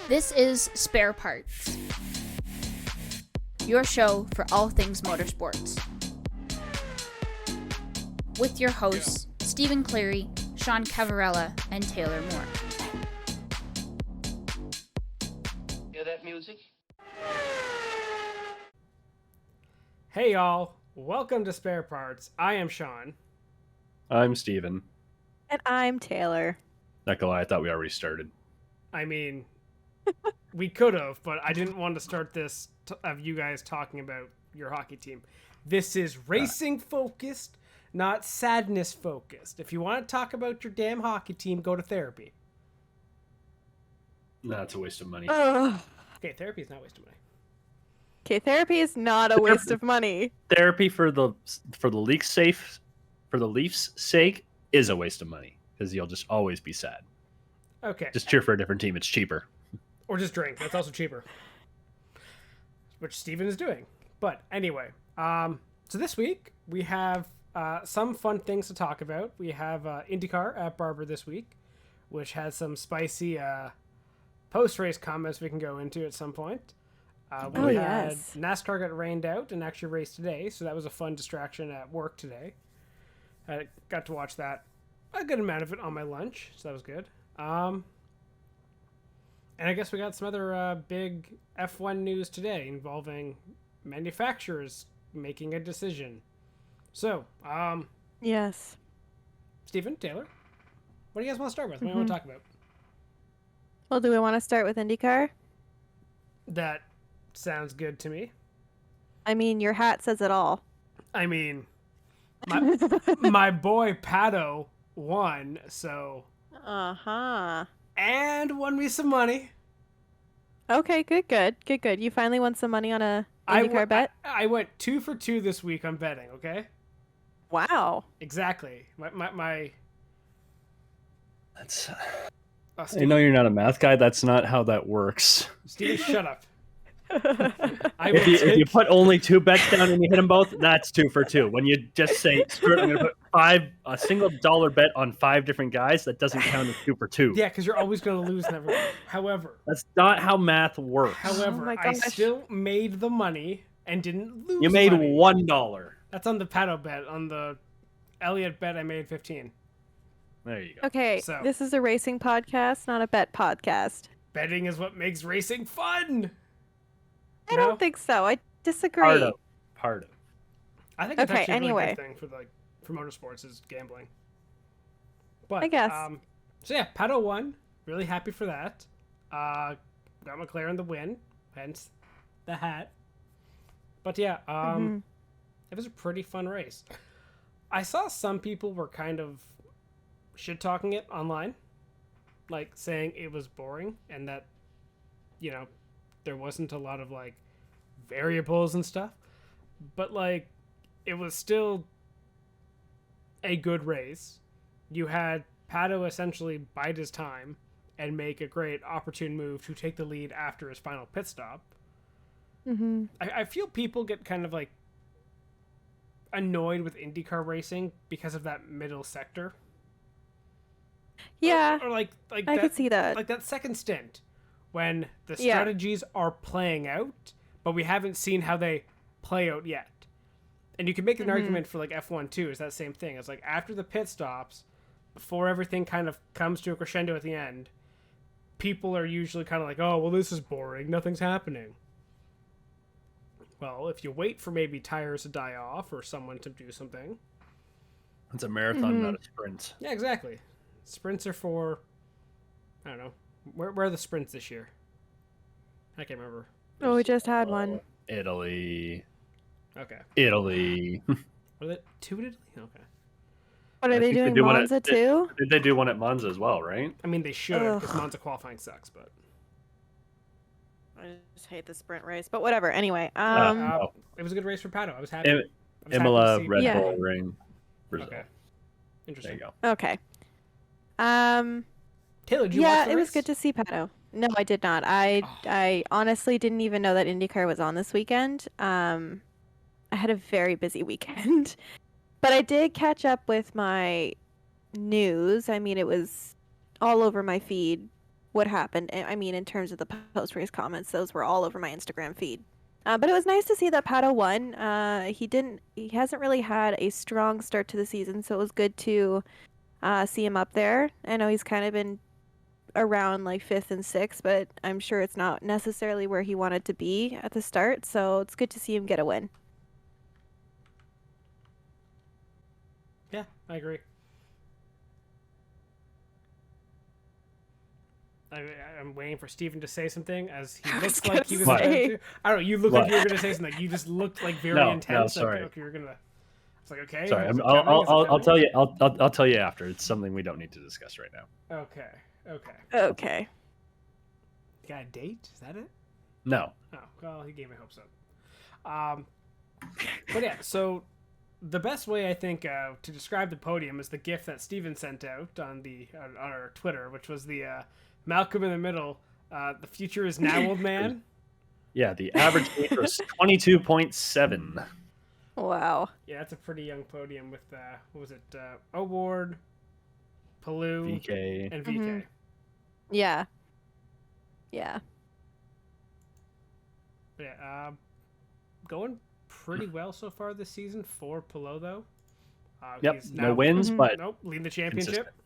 This is Spare Parts, your show for all things motorsports. With your hosts, Stephen Cleary, Sean Cavarella, and Taylor Moore. Hear that music? Hey y'all, welcome to Spare Parts. I am Sean. I'm Steven. And I'm Taylor. Not gonna lie, I thought we already started. I mean, we could have, but I didn't want to start this of you guys talking about your hockey team. This is racing focused, not sadness focused. If you want to talk about your damn hockey team, go to therapy. Nah, it's a waste of money. Okay, therapy is not a waste of money. Okay, therapy is not a waste of money. Therapy for the Leafs' sake is a waste of money because you'll just always be sad. Okay. Just cheer for a different team. It's cheaper. Or just drink. That's also cheaper. Which Steven is doing. But anyway, so this week we have some fun things to talk about. We have Indycar at Barber this week, which has some spicy post-race comments we can go into at some point. We had NASCAR get rained out and actually raced today, so that was a fun distraction at work today. I got to watch that, a good amount of it on my lunch, so that was good. And I guess we got some other big F1 news today involving manufacturers making a decision. So, Yes. Stephen, Taylor, what do you guys want to start with? What do you want to talk about? Well, do we want to start with IndyCar? That sounds good to me. I mean, your hat says it all. I mean, my boy Pato won, so... Uh-huh. And won me some money. Okay, good. You finally won some money on a IndyCar bet? I went 2 for 2 this week on betting, okay? Wow. Exactly. My That's. Oh, I know you're not a math guy. That's not how that works. Steven, shut up. If you put only 2 bets down and you hit them both, that's 2 for 2. When you just say, screw it, I'm going to put a single dollar bet on 5 different guys, that doesn't count as 2 for 2. Yeah, because you're always going to lose never. However, that's not how math works. However, I still made the money and didn't lose. You made money. $1. That's on the Pato bet. On the Elliott bet, I made 15. There you go. Okay, So- this is a racing podcast, not a bet podcast. Betting is what makes racing fun. I No? don't think so. I disagree. Part of. I think it's Okay, actually a really anyway. good thing for motorsports is gambling. But I guess. So yeah, Pato won. Really happy for that. Got McLaren the win, hence the hat. But yeah, it was a pretty fun race. I saw some people were kind of shit talking it online, like saying it was boring and that, you know, there wasn't a lot of like variables and stuff. But like, it was still a good race. You had Pato essentially bide his time and make a great opportune move to take the lead after his final pit stop. Mm-hmm. I feel people get kind of like annoyed with IndyCar racing because of that middle sector. Yeah, Or like I that, could see that. like that second stint when the strategies are playing out, but we haven't seen how they play out yet. And you can make an argument for like F1 too, is that same thing. It's like after the pit stops, before everything kind of comes to a crescendo at the end, people are usually kind of like, oh, well, this is boring. Nothing's happening. Well, if you wait for maybe tires to die off or someone to do something. It's a marathon, not a sprint. Yeah, exactly. Sprints are for, I don't know. Where are the sprints this year? I can't remember. Oh, we just had one. Italy. Okay. Italy. Are they 2 in Italy? Okay. What I are they think doing, do one Monza too? Did they do one at Monza as well, right? I mean, they should, because Monza qualifying sucks, but... I just hate the sprint race, but whatever. Anyway, it was a good race for Pato. I was happy. I was happy Imola, to see Red Yeah. Bull Ring, Brazil. Okay. There Interesting. you go. okay. Taylor, did you watch the it was race? good to see Pato. No, I did not. I honestly didn't even know that IndyCar was on this weekend. I had a very busy weekend, but I did catch up with my news. I mean, it was all over my feed what happened. I mean, in terms of the post-race comments, those were all over my Instagram feed. But it was nice to see that Pato won. He hasn't really had a strong start to the season, so it was good to see him up there. I know he's kind of been around like 5th and 6th, but I'm sure it's not necessarily where he wanted to be at the start, so it's good to see him get a win. Yeah, I agree. I'm waiting for Steven to say something, as he looks like he was going to. I don't know. You look like you were going to say something. You just looked like very intense. No, sorry. Like, you were gonna. It's like, okay. Sorry, I'll tell you. I'll tell you after. It's something we don't need to discuss right now. Okay. You got a date? Is that it? No. Oh, well, he gave me hopes up. But yeah, so the best way I think to describe the podium is the GIF that Steven sent out on our Twitter, which was the Malcolm in the middle. The future is now, old man. Yeah, the average age was 22.7. Wow. Yeah, that's a pretty young podium with what was it? O'Ward, Palou, VK, and VK. Mm-hmm. Yeah. Yeah. Yeah, going pretty well so far this season for Palou, though. Yep, He's no wins, but nope, leading the championship. consistent.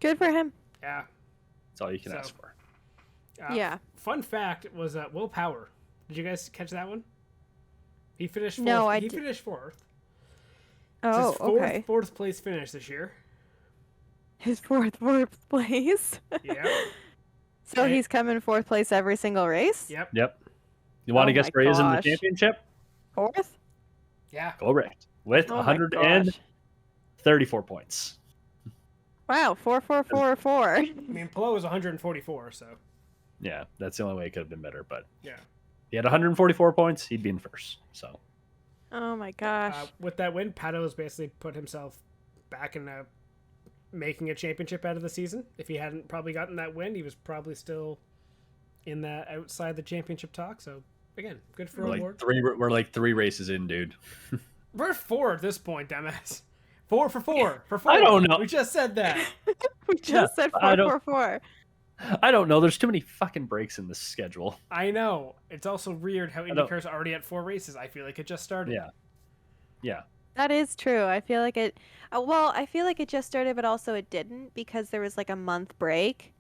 Good for him. Yeah. That's all you can ask for. Yeah. Fun fact was Will Power. Did you guys catch that one? He finished fourth. No, he finished fourth. Oh, It's his okay. fourth place finish this year. His fourth place. Yeah. So Okay. he's come in 4th place every single race? Yep. You want to Oh guess my where he is in the gosh. championship? 4th? Yeah. Correct. With Oh my 134 points. Wow, 4. I mean, Palou was 144, so Yeah, that's the only way it could have been better. But yeah. he had 144 points. He'd be in first. So Oh my gosh. With that win, Pato has basically put himself back in making a championship out of the season. If he hadn't probably gotten that win, he was probably still in that outside the championship talk. So again, good for O'Ward. we're like 3 races in, dude. We're 4 at this point, dumbass. 4 for 4 for 4. I don't know. We just said that. We just said I don't- 4. I don't know. There's too many fucking breaks in this schedule. I know. It's also weird how IndyCar's already at 4 races. I feel like it just started. Yeah. That is true. I feel like it. Well, I feel like it just started, but also it didn't, because there was like a month break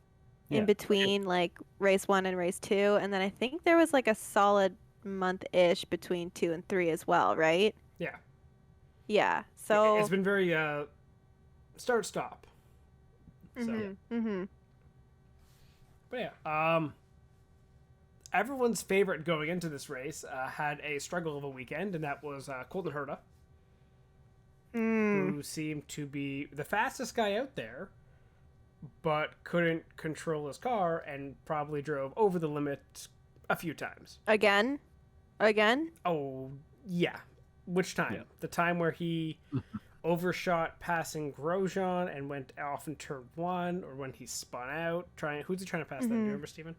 in between like race 1 and race 2, and then I think there was like a solid month-ish between 2 and 3 as well, right? Yeah. Yeah. So It's been very start-stop. So, Mm-hmm. but yeah, everyone's favorite going into this race had a struggle of a weekend, and that was Colton Herta, who seemed to be the fastest guy out there, but couldn't control his car and probably drove over the limit a few times. Again? Oh, yeah. Which time? Yeah. The time where he overshot passing Grosjean and went off in turn 1, or when he spun out who's he trying to pass that? Do you remember, Steven?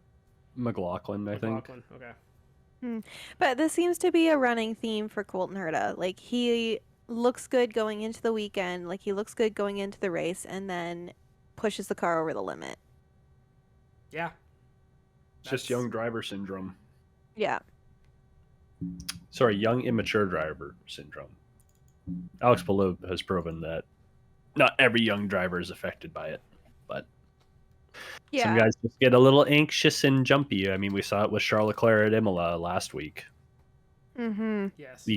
McLaughlin, I think. McLaughlin. Okay. But this seems to be a running theme for Colton Herta. Like, he looks good going into the weekend, like he looks good going into the race, and then pushes the car over the limit. Yeah. It's just young driver syndrome. Yeah. Sorry, young immature driver syndrome. Alex Palou has proven that not every young driver is affected by it, but some guys just get a little anxious and jumpy. I mean, we saw it with Charles Leclerc at Imola last week. Mm-hmm. Yes.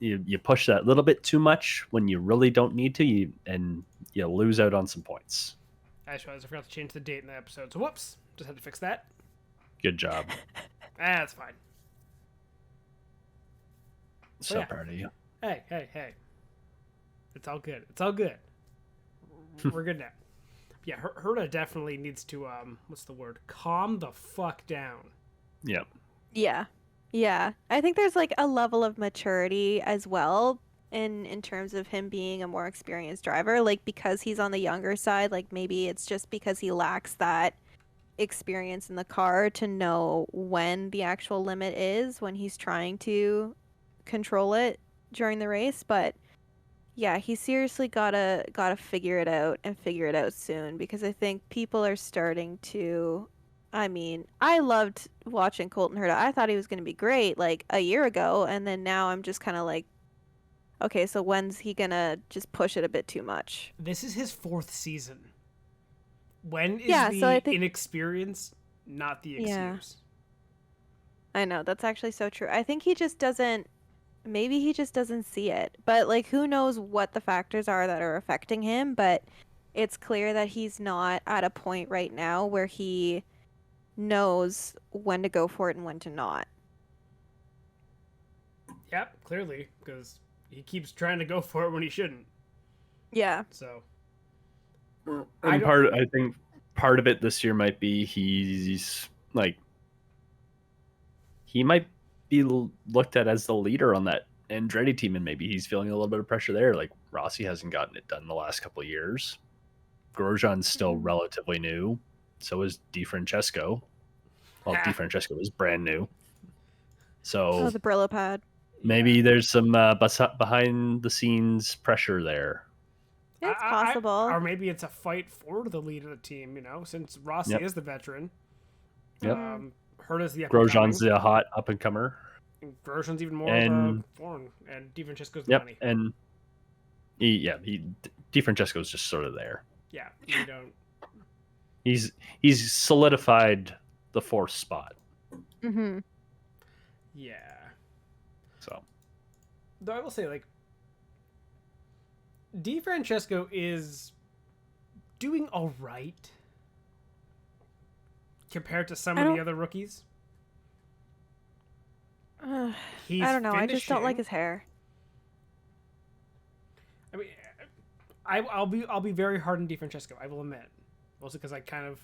You push that little bit too much when you really don't need to, and you lose out on some points. I forgot to change the date in the episode, so whoops. Just had to fix that. Good job. That's fine. So yeah. proud of you. Hey. It's all good. It's all good. We're good now. Yeah, Herta definitely needs to, what's the word? Calm the fuck down. Yep. Yeah. I think there's like a level of maturity as well in terms of him being a more experienced driver. Like, because he's on the younger side, like maybe it's just because he lacks that experience in the car to know when the actual limit is when he's trying to control it during the race. But Yeah, he seriously gotta figure it out and figure it out soon because I think people are starting to. I mean, I loved watching Colton Herta. I thought he was gonna be great like a year ago, and then now I'm just kind of like, okay, so when's he gonna just push it a bit too much? This is his 4th season. When is Yeah, so I the think inexperience not the yeah, excuse? I know that's actually so true. I think he just doesn't. Maybe he just doesn't see it. But like who knows what the factors are that are affecting him, but it's clear that he's not at a point right now where he knows when to go for it and when to not. Yep, clearly, because he keeps trying to go for it when he shouldn't. Yeah. So And I think part of it this year might be he's like he might be looked at as the leader on that Andretti team, and maybe he's feeling a little bit of pressure there. Like Rossi hasn't gotten it done the last couple of years. Grosjean's still relatively new. So is DiFrancesco. Well, DiFrancesco is brand new. So the Brillo pad. maybe there's some behind the scenes pressure there. It's possible. Or maybe it's a fight for the lead of the team, since Rossi is the veteran. Yep. Herta's the Grosjean's the hot up and comer. Grosjean's even more of a foreign, and DiFrancesco's the money. And DiFrancesco's just sort of there. Yeah, you don't. He's solidified the 4th spot. Mm-hmm. Yeah. So, though I will say, like, DiFrancesco is doing all right compared to some of the other rookies. I don't know. I just don't like his hair. I mean, I'll be very hard on DiFrancesco, I will admit, mostly because I kind of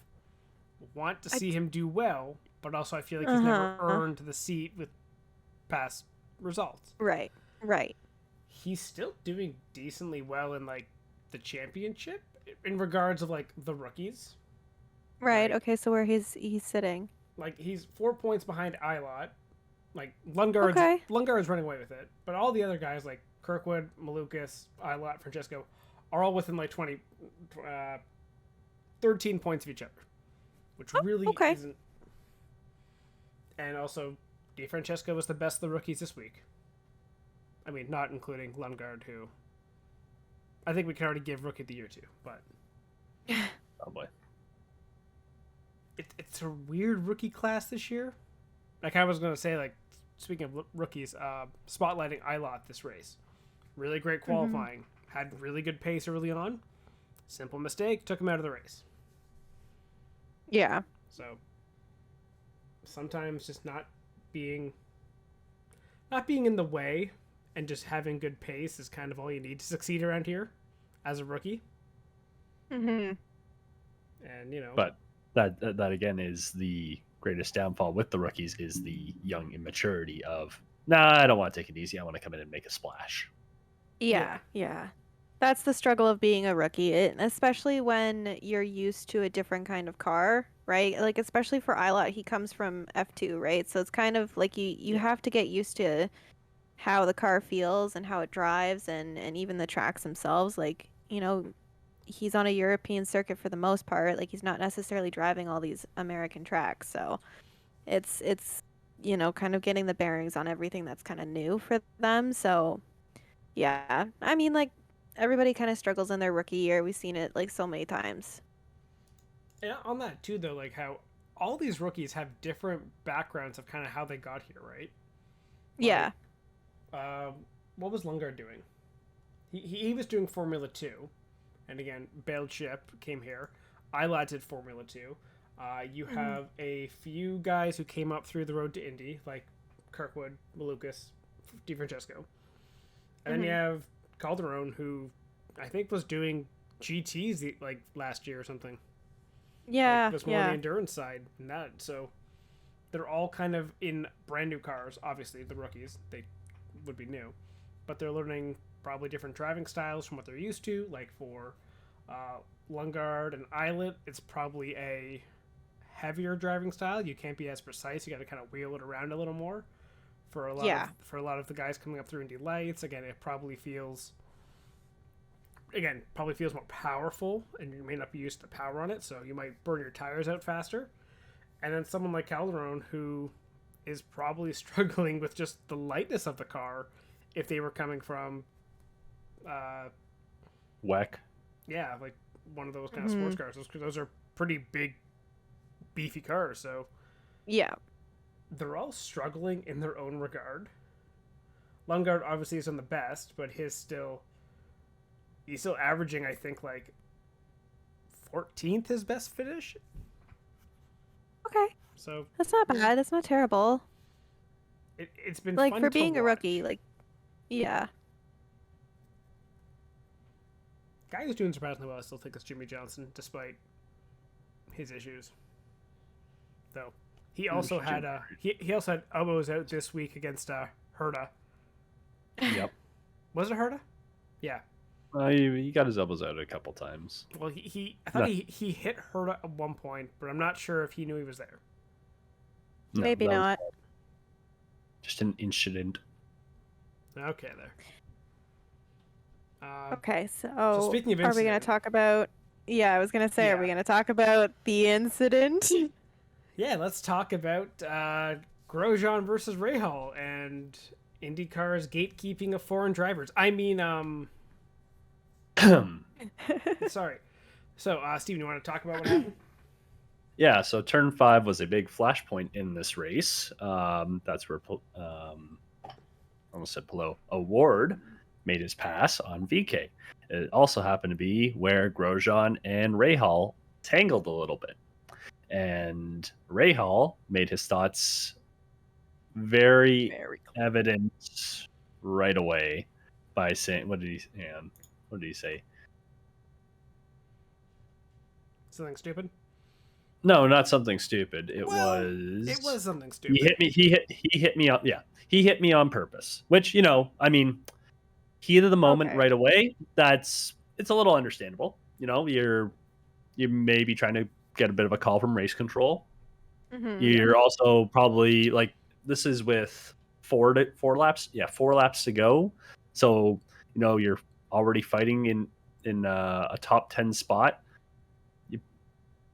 want to see him do well, but also I feel like he's never earned the seat with past results. Right. He's still doing decently well in like the championship in regards of like the rookies. Right. Okay. So where he's sitting? Like he's 4 points behind Ilott. Like Lundgaard's running away with it, but all the other guys like Kirkwood, Malukas, Ilott, Francesco are all within like 13 points of each other, which really isn't. And also, DiFrancesco was the best of the rookies this week. I mean, not including Lundgaard, who I think we can already give Rookie of the Year to, but probably. It's a weird rookie class this year. Like I was going to say, like, speaking of rookies, spotlighting Ilott this race. Really great qualifying. Had really good pace early on. Simple mistake, took him out of the race. Yeah. So, sometimes just not being in the way and just having good pace is kind of all you need to succeed around here as a rookie. Mm-hmm. And, But that again is the greatest downfall with the rookies is the young immaturity of, I don't want to take it easy. I want to come in and make a splash. Yeah. That's the struggle of being a rookie, especially when you're used to a different kind of car, right? Like, especially for Ilott, he comes from F2, right? So it's kind of like you have to get used to how the car feels and how it drives and even the tracks themselves. Like, he's on a European circuit for the most part. Like, he's not necessarily driving all these American tracks. So it's kind of getting the bearings on everything that's kind of new for them. So, yeah. I mean, like, everybody kind of struggles in their rookie year. We've seen it, like, so many times. And on that, too, though, like, how all these rookies have different backgrounds of kind of how they got here, right? Yeah. What was Lundgaard doing? He was doing Formula 2. And again, bailed ship, came here. Ilott did Formula 2. You have a few guys who came up through the road to Indy, like Kirkwood, Malukas, DiFrancesco. And then you have Calderon, who I think was doing GTs like last year or something. Yeah, was more on the endurance side than that. So they're all kind of in brand new cars. Obviously, the rookies, they would be new. But they're learning probably different driving styles from what they're used to. Like for Lundgaard and Ilott, it's probably a heavier driving style. You can't be as precise. You got to kind of wheel it around a little more. For a lot of the guys coming up through Indy Lights, again, it probably feels again, probably feels more powerful, and you may not be used to the power on it, so you might burn your tires out faster. And then someone like Calderon, who is probably struggling with just the lightness of the car, if they were coming from, WEC. yeah, like one of those kind of sports cars. Those are pretty big, beefy cars, so Yeah. they're all struggling in their own regard. Lundgaard obviously isn't the best, but he's still averaging, I think, like 14th his best finish. Okay. So That's not bad. That's not terrible. it's been Like fun for to being a watch. rookie, like yeah. Guy who's doing surprisingly well, I still think, is Jimmy Johnson, despite his issues. Though he also had he also had elbows out this week against Herta. Yep. Was it Herta? Yeah. He got his elbows out a couple times. Well, I thought he hit Herta at one point, but I'm not sure if he knew he was there. No, Maybe that was not. just an incident. Okay, there. Okay, so speaking of are we going incident- to talk about? Yeah, I was going to say, are we Yeah. going to talk about the incident? Yeah, let's talk about Grosjean versus Rahal and IndyCar's gatekeeping of foreign drivers. I mean, sorry. So, Steven, you want to talk about what happened? Yeah, so turn 5 was a big flashpoint in this race. That's where almost said Pelot, Award made his pass on VK. It also happened to be where Grosjean and Rahal tangled a little bit. And Rahal made his thoughts very evident right away by saying, what did he say? Something stupid? No, not something stupid. It was something stupid. He hit me up. Yeah, he hit me on purpose. Which, I mean, heat of the moment Okay. right away. It's a little understandable. You may be trying to get a bit of a call from race control. You're also probably like, this is with four laps. Yeah, 4 laps to go. So you're already fighting in a top 10 spot.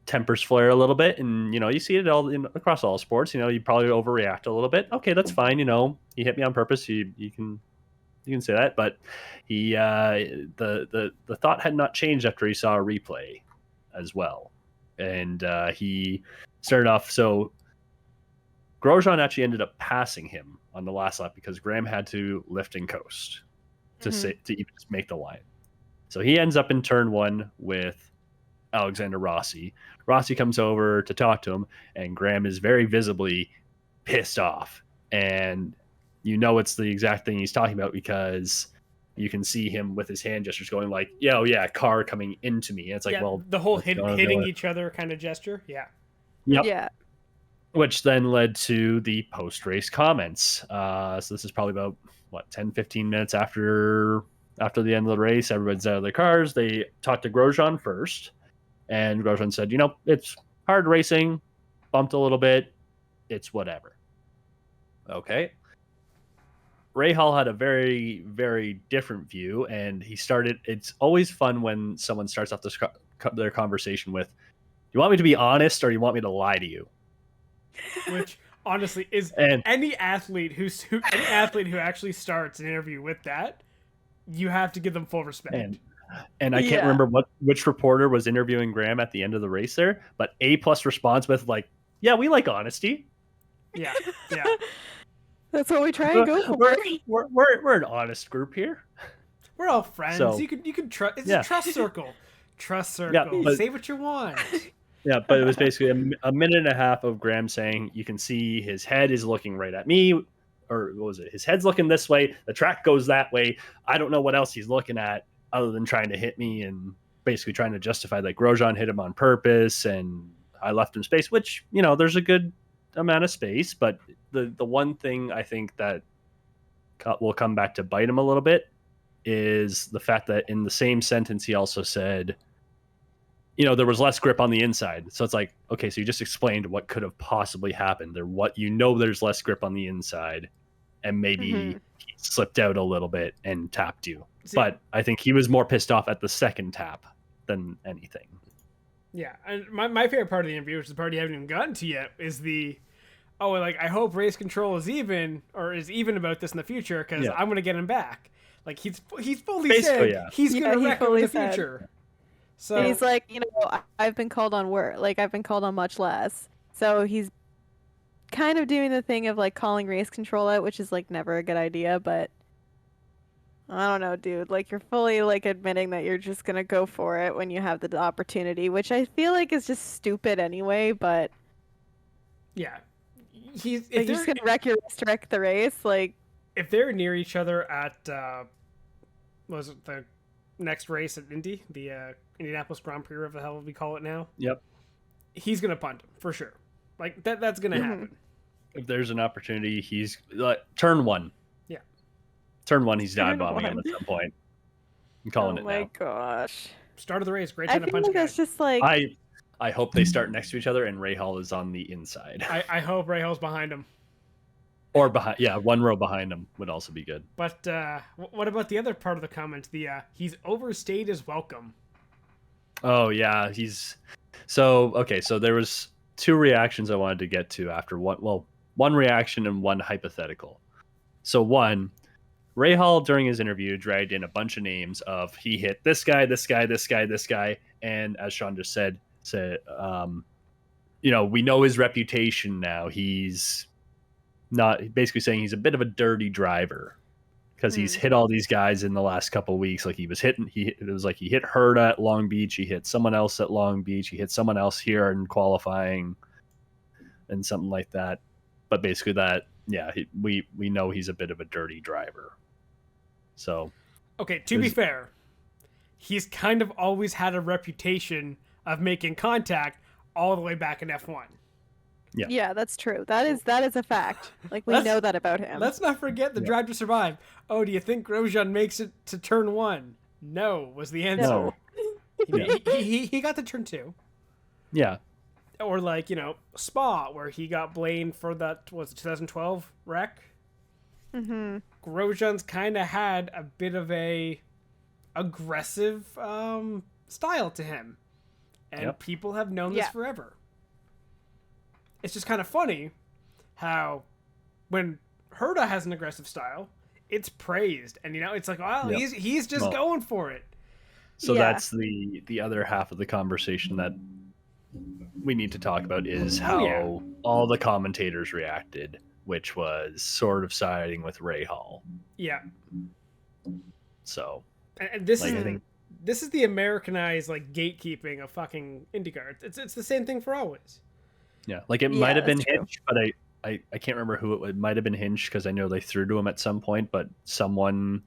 Tempers flare a little bit, and you see it all across all sports. You probably overreact a little bit. Okay, that's fine. He hit me on purpose. You can say that, but he the thought had not changed after he saw a replay as well, and he started off. So Grosjean actually ended up passing him on the last lap because Graham had to lift and coast to even just make the line. So he ends up in turn 1 with Alexander Rossi. Rossi comes over to talk to him, and Graham is very visibly pissed off. And it's the exact thing he's talking about because you can see him with his hand gestures going like, yeah, car coming into me. And it's like, yeah, well, the whole what's hitting each other kind of gesture. Yeah. Yep. Yeah. Which then led to the post-race comments. So this is probably about 10-15 minutes after the end of the race. Everybody's out of their cars. They talked to Grosjean first. And Grosjean said, it's hard racing, bumped a little bit, it's whatever. Okay. Rahal had a very, very different view, and it's always fun when someone starts off their conversation with, you want me to be honest or you want me to lie to you? Which, honestly, is any athlete who actually starts an interview with that, you have to give them full respect. And I can't remember which reporter was interviewing Graham at the end of the race there, but A+ response with like, yeah, we like honesty. Yeah. That's what we try and go for. We're an honest group here. We're all friends. So, you can trust. It's a trust circle. Trust circle. Yeah, Say what you want. Yeah, but it was basically a minute and a half of Graham saying, you can see his head is looking right at me. Or what was it? His head's looking this way. The track goes that way. I don't know what else he's looking at other than trying to hit me and basically trying to justify that Grosjean hit him on purpose and I left him space, which, there's a good amount of space. But the one thing I think that will come back to bite him a little bit is the fact that in the same sentence, he also said, there was less grip on the inside. So it's like, okay, so you just explained what could have possibly happened. There's less grip on the inside. And maybe he slipped out a little bit and tapped you. See- But I think he was more pissed off at the second tap than anything. Yeah, and my favorite part of the interview, which is the part you haven't even gotten to yet, is I hope race control is even about this in the future because I'm gonna get him back. Like he's fully Basically, said he's gonna he wreck him in fully the said. future. So And he's like, I've been called on I've been called on much less. So he's kind of doing the thing of like calling race control out, which is like never a good idea, but I don't know, dude. Like you're fully like admitting that you're just gonna go for it when you have the opportunity, which I feel like is just stupid anyway, but yeah, if you're they're just gonna wreck the race, like if they're near each other at was it the next race at Indy, the Indianapolis Grand Prix, whatever the hell we call it now, Yep. he's gonna punt him for sure. Like that's gonna happen. If there's an opportunity, he's turn one. Yeah. Turn one, he's dive Turn bombing him one. at some point. I'm calling oh it my now. gosh. Start of the race, great I time to feel punch like a guy. that's just like I hope they start next to each other and Rahal is on the inside. I hope Rahal's behind him. Or behind, one row behind him would also be good. But what about the other part of the comment? He's overstayed his welcome. Oh yeah, so there was two reactions I wanted to get to after one reaction and one hypothetical. So one, Rahal during his interview dragged in a bunch of names of he hit this guy, this guy, this guy, this guy, and as Sean just said, we know his reputation now. He's not basically saying he's a bit of a dirty driver because he's hit all these guys in the last couple of weeks. Like he was like he hit Herta at Long Beach, he hit someone else at Long Beach, he hit someone else here in qualifying, and something like that. But basically we know he's a bit of a dirty driver. So Okay, to be fair, he's kind of always had a reputation of making contact all the way back in F1. Yeah, that's true. That is a fact. Like we know that about him. Let's not forget the Drive to Survive. Oh, do you think Grosjean makes it to turn 1? No, was the answer. No. He got to turn 2. Yeah. Or Spa, where he got blamed for that, was it 2012 wreck? Mm-hmm. Grosjean's kind of had a bit of a aggressive style to him. And people have known this forever. It's just kind of funny how when Herta has an aggressive style, it's praised. And, it's like, wow, he's just going for it. So that's the other half of the conversation that we need to talk about is how all the commentators reacted, which was sort of siding with Rahal. Yeah. So, and this I is think, this is the Americanized gatekeeping of fucking IndyCar. It's the same thing for always. yeah, it might have been that's true. Hinch, but I can't remember who it might have been Hinch because I know they threw to him at some point, but someone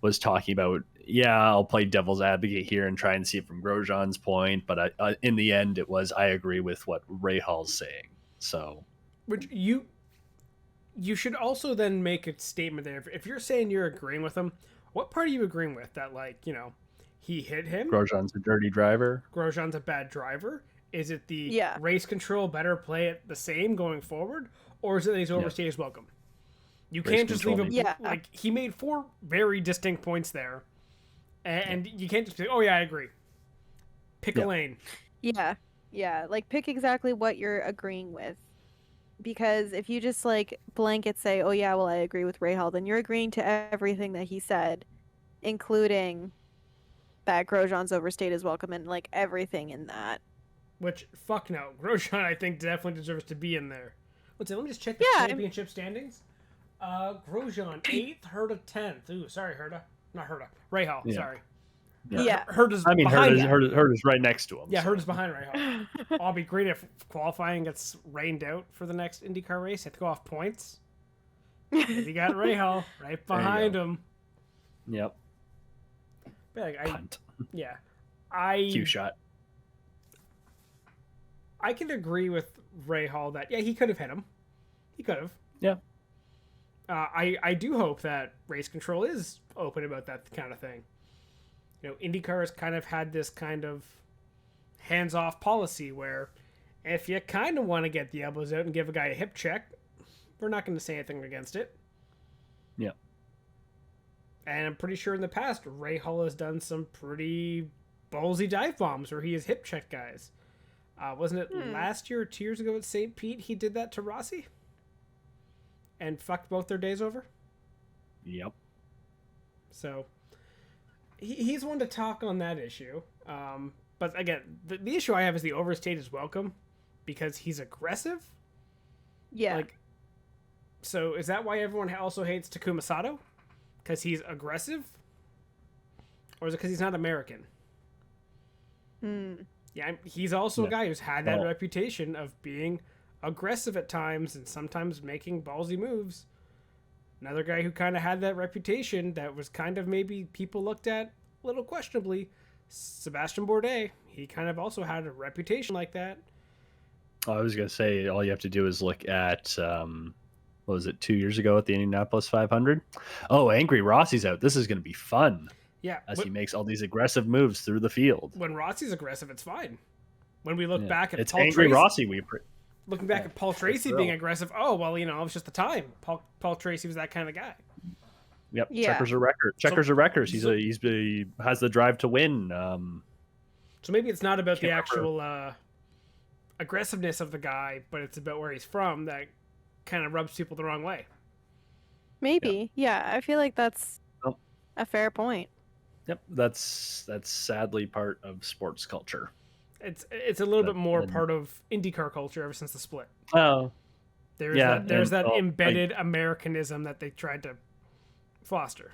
was talking about, I'll play devil's advocate here and try and see it from Grosjean's point, but in the end it was I agree with what Rahal's saying. So, which you should also then make a statement there. If you're saying you're agreeing with him, what part are you agreeing with? That he hit him? Grosjean's a dirty driver. Grosjean's a bad driver? Is it the Yeah. race control better play it the same going forward? Or is it that he's overstayed his welcome? You Race can't just leave him. Yeah. He made 4 very distinct points there. And you can't just say, oh yeah, I agree. Pick a lane. Yeah. Pick exactly what you're agreeing with. Because if you just blanket say, oh yeah, well I agree with Rahal, then you're agreeing to everything that he said, including that Grosjean's overstayed his welcome and everything in that. Which, fuck no. Grosjean, I think, definitely deserves to be in there. Let me just check the championship standings. Grosjean, 8th, Herta 10th. Ooh, sorry, Herta. Not Herta. Rahal, sorry. Yeah. Herta's behind him. Herta's right next to him. Yeah, so. Herta's behind Rahal. I'll be great if qualifying gets rained out for the next IndyCar race. I have to go off points. You got Rahal right behind him. Yep. But, Punt. Yeah. Cue shot. I can agree with Rahal that, he could have hit him. He could have. Yeah. I do hope that race control is open about that kind of thing. IndyCar has kind of had this kind of hands-off policy where if you kind of want to get the elbows out and give a guy a hip check, we're not going to say anything against it. Yeah. And I'm pretty sure in the past, Rahal has done some pretty ballsy dive bombs where he has hip checked guys. Wasn't it last year or 2 years ago at St. Pete he did that to Rossi? And fucked both their days over? Yep. So, he's one to talk on that issue. But again, the issue I have is the overstayed his welcome because he's aggressive. Yeah. Like, so is that why everyone also hates Takuma Sato? Because he's aggressive? Or is it because he's not American? Yeah, he's also a guy who's had that reputation of being aggressive at times and sometimes making ballsy moves. Another guy who kind of had that reputation that was kind of maybe people looked at a little questionably, Sebastian Bourdais. He kind of also had a reputation like that. I was going to say, all you have to do is look at, what was it, 2 years ago at the Indianapolis 500? Oh, Angry Rossi's out. This is going to be fun. Yeah. As he makes all these aggressive moves through the field. When Rossi's aggressive, it's fine. When we look back at it's Paul Angry Tracy, Rossi. Looking back at Paul Tracy being aggressive, oh, well, it was just the time. Paul Tracy was that kind of guy. Yep. Yeah. Checkers are records. Checkers are records. He has the drive to win. So maybe it's not about the actual aggressiveness of the guy, but it's about where he's from that kind of rubs people the wrong way. Maybe. Yeah, I feel like that's a fair point. Yep. That's sadly part of sports culture. It's a little bit more part of IndyCar culture ever since the split. Oh. There's that embedded Americanism that they tried to foster.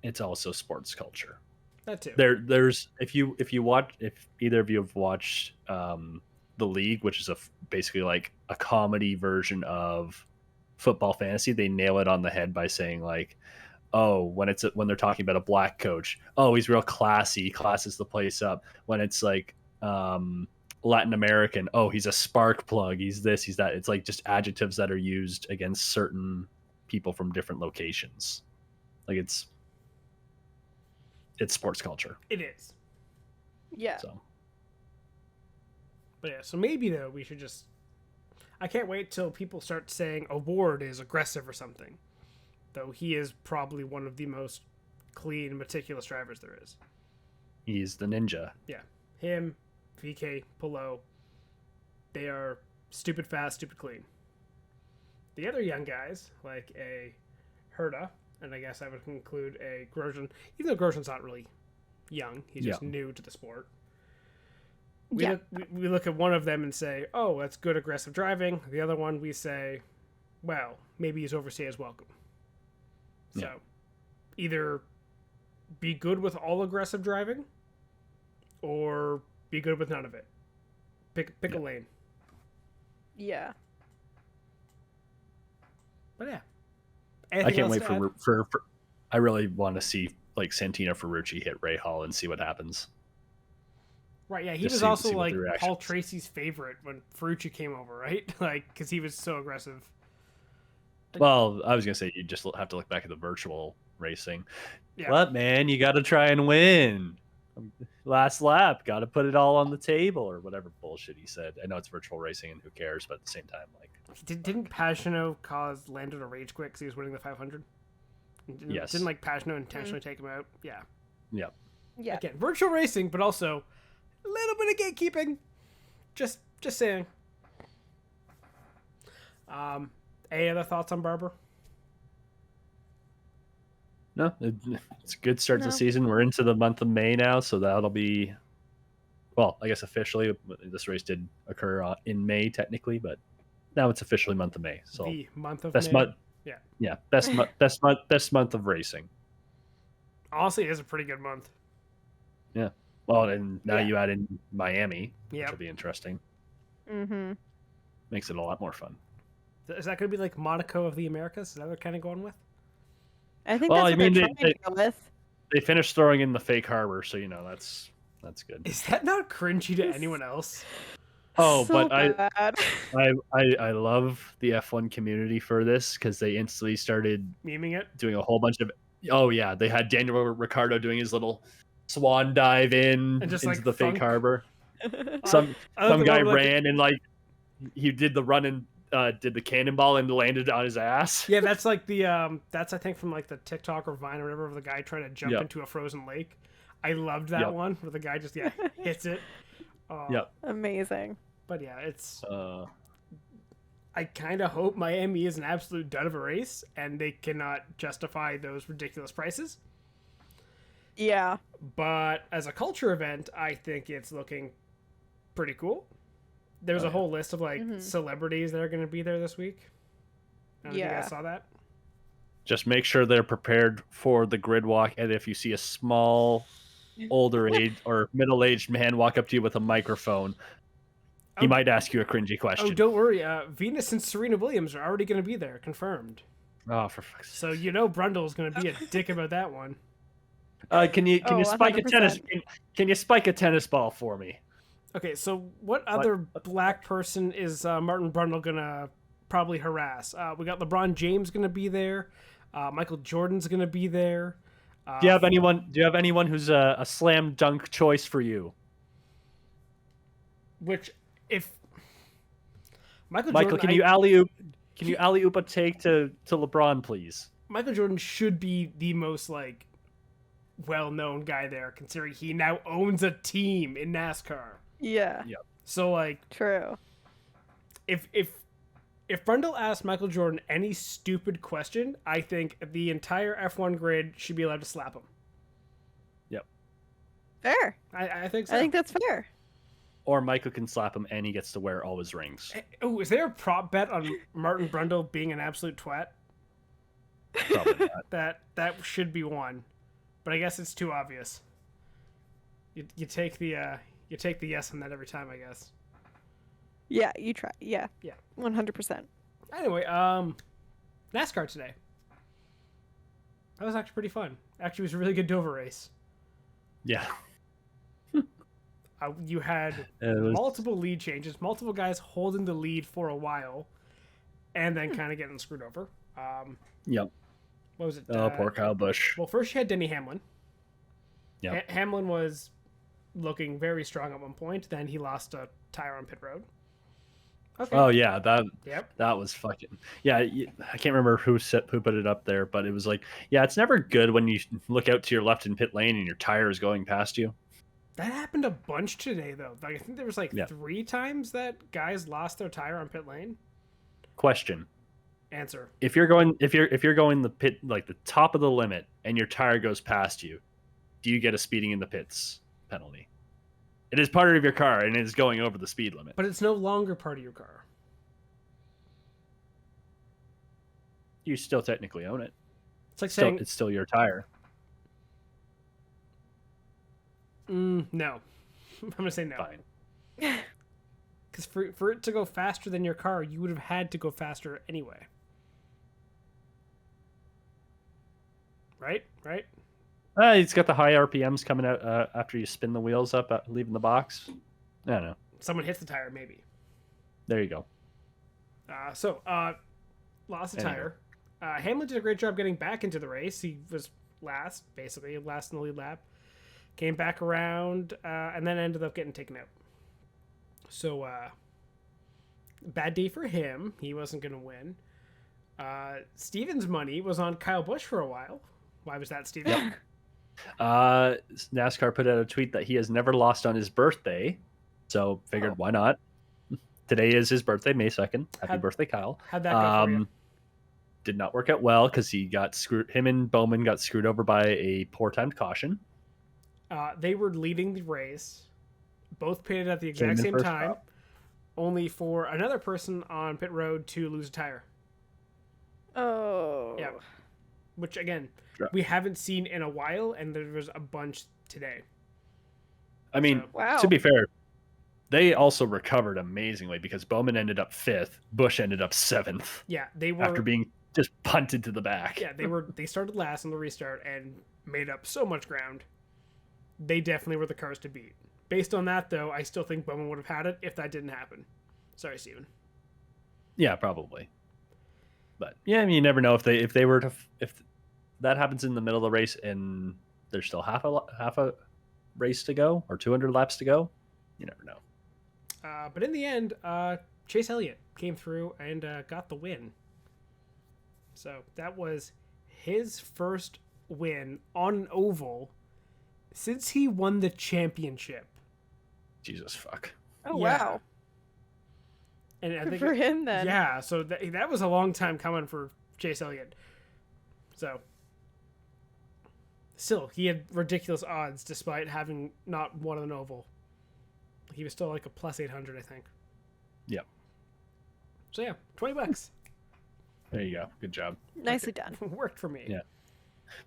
It's also sports culture. That too. There's if either of you have watched The League, which is basically like a comedy version of football fantasy, they nail it on the head by saying like, oh, when they're talking about a black coach, oh, he's real classy, he classes the place up. When it's like Latin American, oh, he's a spark plug, he's this, he's that. It's like just adjectives that are used against certain people from different locations. Like it's sports culture. It is. Yeah. But yeah, so maybe though we should just, I can't wait till people start saying a Ward is aggressive or something. Though he is probably one of the most clean, meticulous drivers there is. He's the ninja. Yeah. Him, VK, Pillow, they are stupid fast, stupid clean. The other young guys, like a Herta, and I guess I would include a Grosjean, even though Grosjean's not really young, he's just new to the sport. We look at one of them and say, oh, that's good aggressive driving. The other one we say, well, maybe he's overstayed his welcome. So either be good with all aggressive driving or be good with none of it. Pick a lane. Yeah. But yeah. I can't wait for I really want to see like Santino Ferrucci hit Rahal and see what happens. Right, yeah, he was also like Paul Tracy's favorite when Ferrucci came over, right? Like, because he was so aggressive. Well, I was gonna say you just have to look back at the virtual racing. Yeah. What, man? You got to try and win. Last lap, got to put it all on the table, or whatever bullshit he said. I know it's virtual racing, and who cares? But at the same time, like, didn't Pagano cause Lando to rage quit because he was winning the 500? Yes. Didn't like Pagano intentionally take him out? Yeah. Yep. Yeah. Again, virtual racing, but also a little bit of gatekeeping. Just saying. Any other thoughts on Barber? No, it's a good start to the season. We're into the month of May now, so that'll be, well, I guess officially this race did occur in May technically, but now it's officially month of May. So the month of best May. month, yeah, best month of racing. Honestly, it is a pretty good month. Yeah. Well, and now you add in Miami, which Yep. will be interesting. Mm-hmm. Makes it a lot more fun. Is that going to be like Monaco of the Americas? Is that what they're kind of going with? I think Well, that's I what mean, they're trying to go with. They finished throwing in the fake harbor, so that's good. Is that not cringy to anyone else? Oh, So but bad. I love the F1 community for this because they instantly started Memeing it? doing a whole bunch of. Oh yeah, they had Daniel Ricciardo doing his little swan dive in And just, into like, the fake funk. harbor. I Some love the guy one where, like, ran and like he did the run and did the cannonball and landed on his ass. Yeah, that's like the that's I think from like the TikTok or Vine or whatever of the guy trying to jump into a frozen lake. I loved that one where the guy just hits it. Yep. Amazing. But yeah, it's. I kind of hope Miami is an absolute dud of a race and they cannot justify those ridiculous prices. Yeah. But as a culture event, I think it's looking pretty cool. There's a whole list of like celebrities that are going to be there this week. I don't know if you guys saw that. Just make sure they're prepared for the grid walk, and if you see a small, older age or middle-aged man walk up to you with a microphone, he might ask you a cringy question. Oh, don't worry. Venus and Serena Williams are already going to be there, confirmed. Oh, for fuck's sake. So you know Brundle's going to be a dick about that one. Can you spike 100%. a tennis? Can you spike a tennis ball for me? Okay, so what other black person is Martin Brundle gonna probably harass? We got LeBron James gonna be there. Michael Jordan's gonna be there. Do you have anyone? Do you have anyone who's a slam dunk choice for you? Which, if Michael Jordan, can you alley oop a take to LeBron, please? Michael Jordan should be the most like well-known guy there, considering he now owns a team in NASCAR. Yeah. Yep. So like, true. If Brundle asked Michael Jordan any stupid question, I think the entire F1 grid should be allowed to slap him. Yep. Fair. I think so. I think that's fair. Or Michael can slap him and he gets to wear all his rings. Oh, is there a prop bet on Martin Brundle being an absolute twat? Probably not. That should be one, but I guess it's too obvious. You take the yes on that every time, I guess. Yeah, you try. Yeah. Yeah. 100%. Anyway, NASCAR today. That was actually pretty fun. Actually, it was a really good Dover race. Yeah. You had multiple lead changes, multiple guys holding the lead for a while, and then kind of getting screwed over. Yep. What was it? Poor Kyle Busch. Well, first you had Denny Hamlin. Yeah. Hamlin was looking very strong at one point. Then he lost a tire on pit road. Okay. Oh yeah, that was fucking I can't remember who put it up there, but it was like, yeah, it's never good when you look out to your left in pit lane and your tire is going past you. That happened a bunch today, though. Like, I think there was like 3 times that guys lost their tire on pit lane. Question. Answer. If you're going the pit, like the top of the limit, and your tire goes past you, do you get a speeding in the pits penalty? It is part of your car, and it is going over the speed limit. But it's no longer part of your car. You still technically own it. It's like saying it's still your tire. No. I'm going to say no. Fine. Because for it to go faster than your car, you would have had to go faster anyway. Right? It's got the high RPMs coming out after you spin the wheels up, leaving the box. I don't know. Someone hits the tire, maybe. There you go. Lost the tire. Hamlin did a great job getting back into the race. He was last in the lead lap. Came back around, and then ended up getting taken out. So, bad day for him. He wasn't going to win. Steven's money was on Kyle Busch for a while. Why was that, Steven? NASCAR put out a tweet that he has never lost on his birthday. So, figured why not? Today is his birthday, May 2nd. Happy birthday, Kyle. How'd that go for you? Did not work out well because he got screwed. Him and Bowman got screwed over by a poor timed caution. They were leading the race, both pitted at the exact same time, only for another person on pit road to lose a tire. Oh. Yeah. Which, again, we haven't seen in a while, and there was a bunch today. I mean, to be fair, they also recovered amazingly because Bowman ended up 5th, Busch ended up 7th. Yeah, they were after being just punted to the back. Yeah, they started last on the restart and made up so much ground. They definitely were the cars to beat. Based on that, though, I still think Bowman would have had it if that didn't happen. Sorry, Steven. Yeah, probably. But yeah, I mean, you never know if that happens in the middle of the race and there's still half a race to go or 200 laps to go. You never know. But in the end, Chase Elliott came through and got the win. So that was his first win on an oval since he won the championship. Jesus fuck. Oh, Yeah. wow. And I Good think for him then. Yeah, so that was a long time coming for Chase Elliott. So still, he had ridiculous odds despite having not won an oval. He was still like a plus 800, I think. Yep. So yeah, $20. There you go. Good job. Nicely done. Worked for me. Yeah.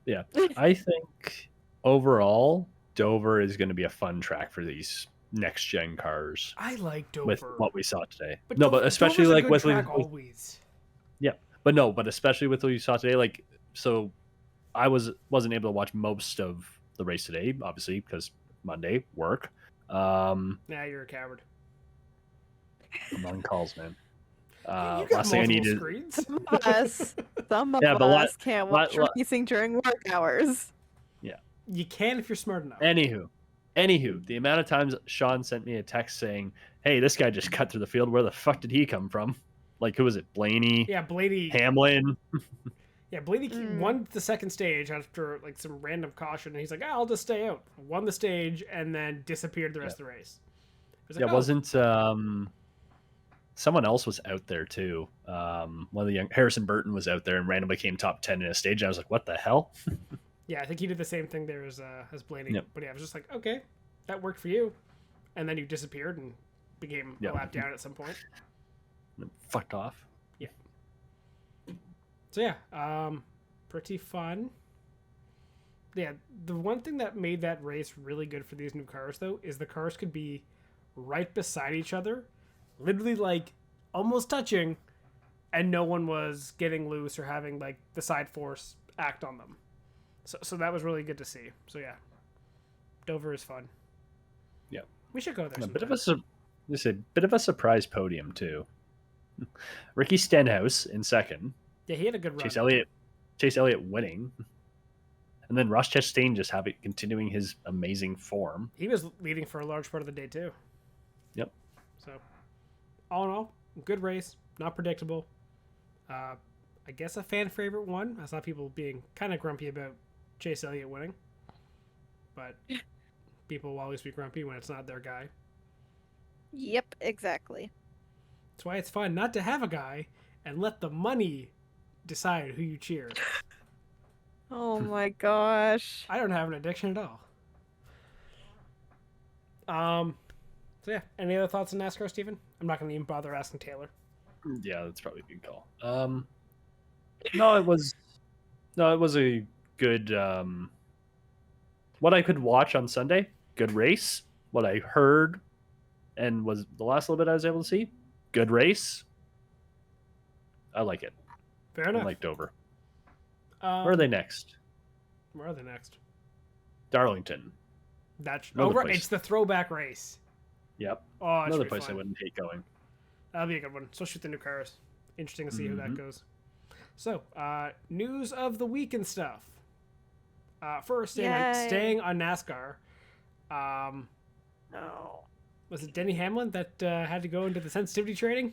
Yeah. I think overall, Dover is going to be a fun track for these next gen cars I like Dover. with what we saw today. But no, Dover- but especially Dover's a like good with track always. yeah, but especially with what you saw today. Like, so I wasn't able to watch most of the race today, obviously because Monday work. Nah, you're a coward. I'm on calls, man. You got Last thing I multiple needed. screens. Some of Yeah, but us can't watch racing during work hours. You can if you're smart enough. Anywho, the amount of times Sean sent me a text saying, "Hey, this guy just cut through the field. Where the fuck did he come from?" Like, who was it? Blaney? Yeah, Blaney. Hamlin? Yeah, Blaney won the second stage after like some random caution, and he's like, I'll just stay out. Won the stage and then disappeared the rest of the race. It was like, Yeah, wasn't someone else was out there too? One of the young Harrison Burton was out there and randomly came top 10 in a stage. And I was like, what the hell? Yeah, I think he did the same thing there as Blaney. Yep. But yeah, I was just like, okay, that worked for you. And then you disappeared and became a lap down at some point. Fucked off. Yeah. So yeah, pretty fun. Yeah, the one thing that made that race really good for these new cars, though, is the cars could be right beside each other, literally like almost touching, and no one was getting loose or having like the side force act on them. So that was really good to see. So yeah, Dover is fun. Yeah, we should go there. A bit of a surprise podium too. Ricky Stenhouse in second. Yeah, he had a good run. Chase Elliott winning. And then Ross Chastain just continuing his amazing form. He was leading for a large part of the day too. Yep. So, all in all, good race. Not predictable. I guess a fan favorite one. I saw people being kind of grumpy about Chase Elliott winning, but people will always be grumpy when it's not their guy. Yep, exactly. That's why it's fun not to have a guy and let the money decide who you cheer. Oh my gosh. I don't have an addiction at all. So yeah, any other thoughts on NASCAR, Steven? I'm not going to even bother asking Taylor. Yeah, that's probably a good call. No, it was a good what I could watch on Sunday, good race. What I heard and was the last little bit I was able to see, good race. I like it. Fair enough. I like Dover. Where are they next? Where are they next? Darlington. That's Another right. place. It's the throwback race. Yep. Oh, Another place I wouldn't hate going. That'll be a good one, especially with the new cars. Interesting to see who that Mhm. goes. So, news of the week and stuff. First, staying on NASCAR. No. Was it Denny Hamlin that had to go into the sensitivity training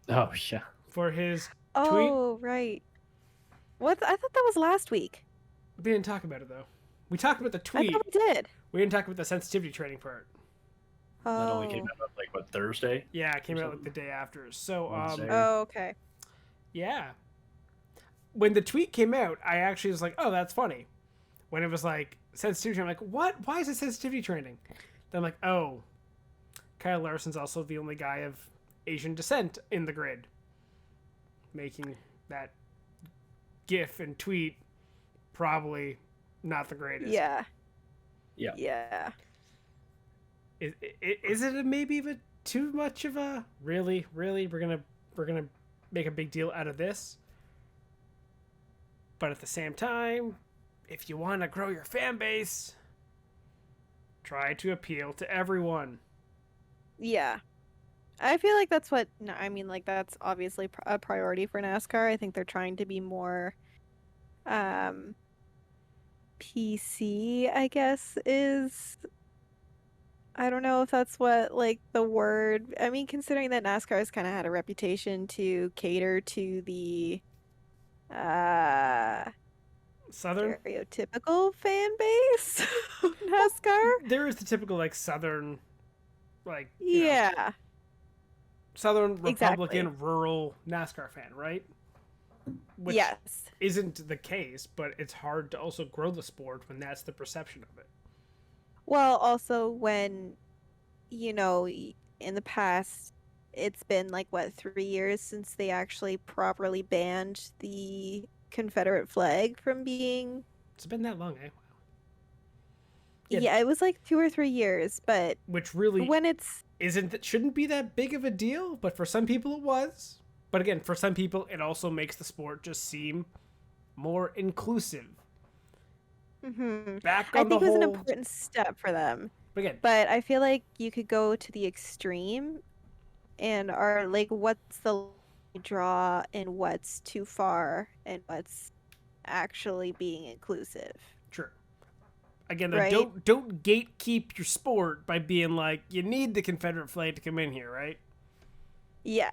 Oh yeah. for his tweet? Oh, right. What? I thought that was last week. We didn't talk about it though. We talked about the I tweet. thought we did. We didn't talk about the sensitivity training part. That only Oh. came out like what, Thursday? Yeah, it came out like the day after. So, Wednesday. Oh, okay. yeah. When the tweet came out, I actually was like, oh, that's funny. When it was like sensitivity training, I'm like, what? Why is it sensitivity training? Then I'm like, oh, Kyle Larson's also the only guy of Asian descent in the grid. Making that GIF and tweet probably not the greatest. Yeah. Yeah. Yeah. Is it maybe too much of a really we're gonna make a big deal out of this? But at the same time, if you want to grow your fan base, try to appeal to everyone. Yeah. I feel like that's what, no, I mean, like, that's obviously a priority for NASCAR. I think they're trying to be more PC, I guess, is I don't know if that's what like the word. I mean, considering that NASCAR has kind of had a reputation to cater to the uh Southern. stereotypical fan base of NASCAR. There is the typical like Southern, like Yeah, Southern exactly. Republican rural NASCAR fan, right? Which Yes. isn't the case, but it's hard to also grow the sport when that's the perception of it. Well, also when, in the past, it's been like what, 3 years since they actually properly banned the Confederate flag from being. It's been that long, eh? Wow. Yeah, it was like 2 or 3 years, but Which really when it's shouldn't be that big of a deal, but for some people it was. But again, for some people it also makes the sport just seem more inclusive. Back I on the think it was an whole, important step for them. but again, But I feel like you could go to the extreme and are like, what's the draw and what's too far and what's actually being inclusive, sure. Again, though, right? don't gatekeep your sport by being like you need the Confederate flag to come in here, right? Yeah.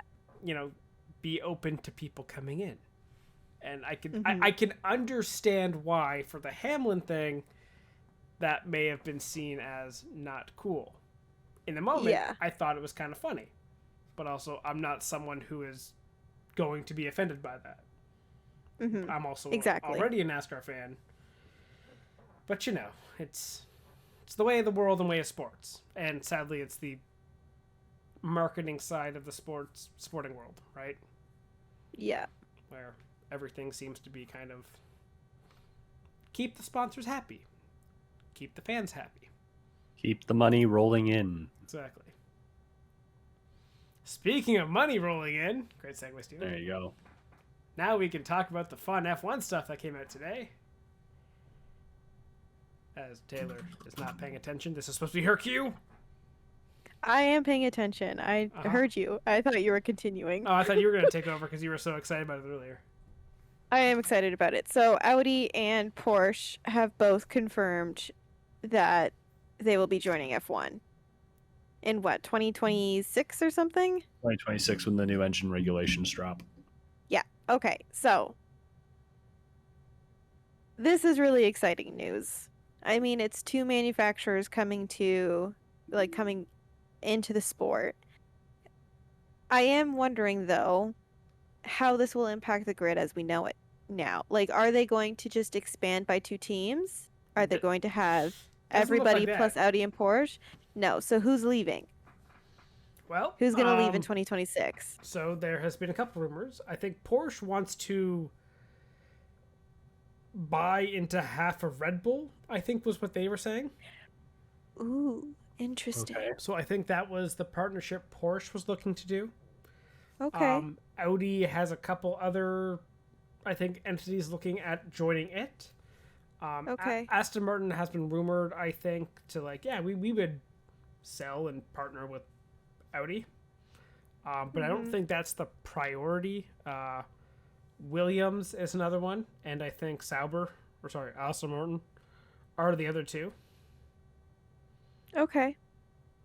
Be open to people coming in. And I can Mhm. I can understand why for the Hamlin thing that may have been seen as not cool. In the moment, Yeah. I thought it was kind of funny. But also I'm not someone who is going to be offended by that. I'm also Exactly. already a NASCAR fan. But it's the way of the world and way of sports. And sadly it's the marketing side of the sporting world, right? Yeah. Where everything seems to be kind of keep the sponsors happy, keep the fans happy. Keep the money rolling in. Exactly. Speaking of money rolling in, great segue, Steven. There you go. Now we can talk about the fun F1 stuff that came out today. As Taylor is not paying attention, this is supposed to be her cue. I am paying attention. I heard you. I thought you were continuing. Oh, I thought you were going to take over because you were so excited about it earlier. I am excited about it. So Audi and Porsche have both confirmed that they will be joining F1 in what, 2026 or something? 2026 when the new engine regulations drop. Yeah. Okay. So this is really exciting news. I mean, it's two manufacturers coming into the sport. I am wondering though how this will impact the grid as we know it now. Like, are they going to just expand by two teams? Are they going to have everybody like plus Audi and Porsche? No. So who's leaving? Well, Who's going to leave in 2026? So there has been a couple rumors. I think Porsche wants to buy into half of Red Bull, I think was what they were saying. Ooh, interesting. Okay. So I think that was the partnership Porsche was looking to do. Okay. Audi has a couple other, I think, entities looking at joining it. Okay. Aston Martin has been rumored, I think, to we would sell and partner with Audi. But I don't think that's the priority. Williams is another one, and I think Aston Martin are the other two. Okay.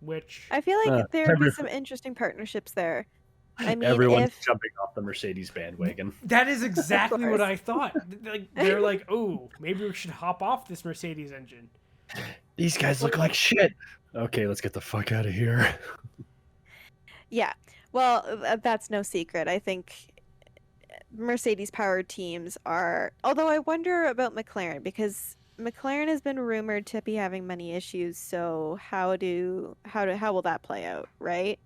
Which I feel like there would be some interesting partnerships there. I mean, everyone's jumping off the Mercedes bandwagon. that is exactly what I thought. They're like, oh, maybe we should hop off this Mercedes engine. These guys look like shit. Okay, let's get the fuck out of here. Yeah. Well, that's no secret. I think Mercedes-powered teams are. Although I wonder about McLaren because McLaren has been rumored to be having money issues. So how will that play out, right?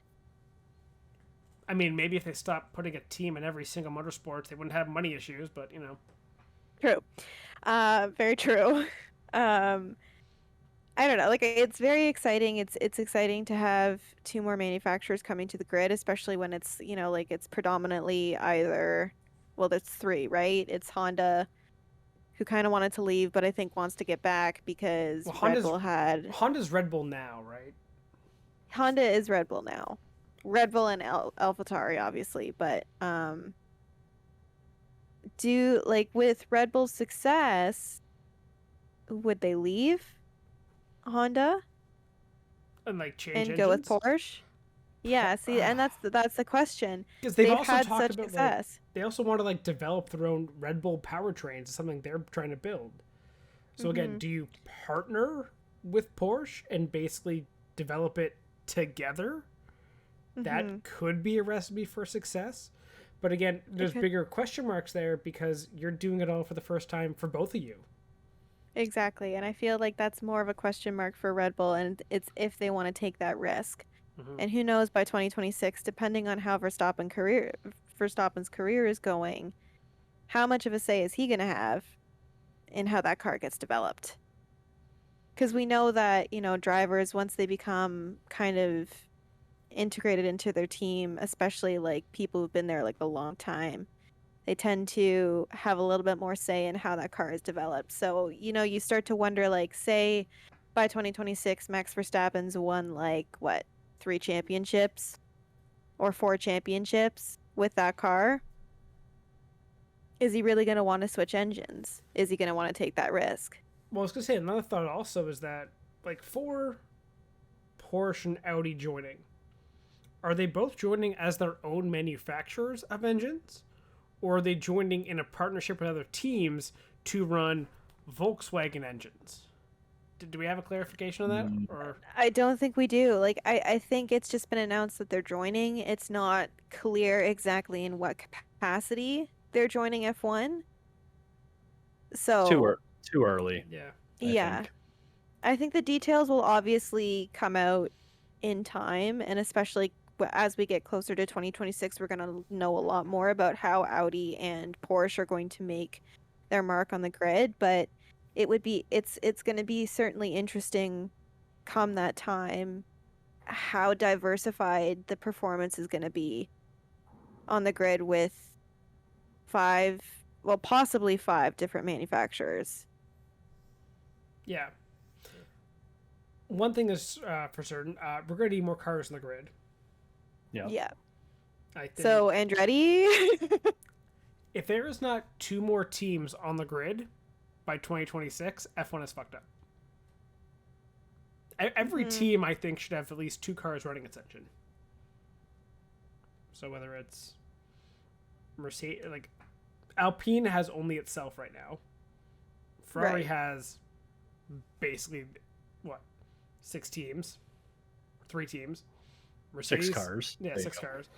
I mean, maybe if they stopped putting a team in every single motorsport, they wouldn't have money issues. But True. Very true. I don't know. Like, it's very exciting. It's exciting to have two more manufacturers coming to the grid, especially when it's it's predominantly either. Well, there's three, right? It's Honda, who kind of wanted to leave, but I think wants to get back because Honda's Red Bull now, right? Honda is Red Bull now. Red Bull and AlphaTauri, obviously, but with Red Bull's success, would they leave Honda? And like change and go with engines? Porsche? Yeah, see, and that's the question. Because they've They've also had talked such about success. they also want to like develop their own Red Bull powertrains. It's something they're trying to build. So again, do you partner with Porsche and basically develop it together? That could be a recipe for success. But again, there's bigger question marks there because you're doing it all for the first time for both of you. Exactly, and I feel like that's more of a question mark for Red Bull, and it's if they want to take that risk. And who knows, by 2026, depending on how Verstappen's career is going, how much of a say is he going to have in how that car gets developed? Because we know that, drivers, once they become kind of integrated into their team, especially like people who've been there like a long time, they tend to have a little bit more say in how that car is developed. So, you start to wonder, like, say by 2026, Max Verstappen's won like, what, 3 championships or 4 championships with that car. Is he really going to want to switch engines? Is he going to want to take that risk? Well, I was going to say another thought also is that, like, for Porsche and Audi joining, are they both joining as their own manufacturers of engines? Or are they joining in a partnership with other teams to run Volkswagen engines? Do we have a clarification on that? Or I don't think we do. Like, I think it's just been announced that they're joining. It's not clear exactly in what capacity they're joining F1. So too early. yeah. I think the details will obviously come out in time, and especially as we get closer to 2026, we're going to know a lot more about how Audi and Porsche are going to make their mark on the grid. But it's going to be certainly interesting come that time how diversified the performance is going to be on the grid with possibly 5 different manufacturers. Yeah. One thing is for certain, we're going to need more cars on the grid. Yeah. I think So, Andretti? if there is not 2 more teams on the grid by 2026, F1 is fucked up. Every team, I think, should have at least 2 cars running its engine. So whether it's Mercedes, like Alpine has only itself right now. Ferrari has basically 6 teams, 3 teams. Mercedes, 6 cars. Yeah, 6 cars.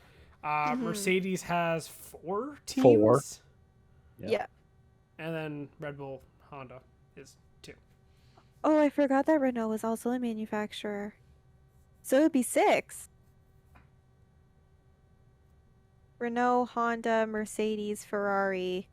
Mercedes has 4 teams. 4. Yeah. And then Red Bull, Honda is 2. Oh, I forgot that Renault was also a manufacturer. So it would be 6. Renault, Honda, Mercedes, Ferrari,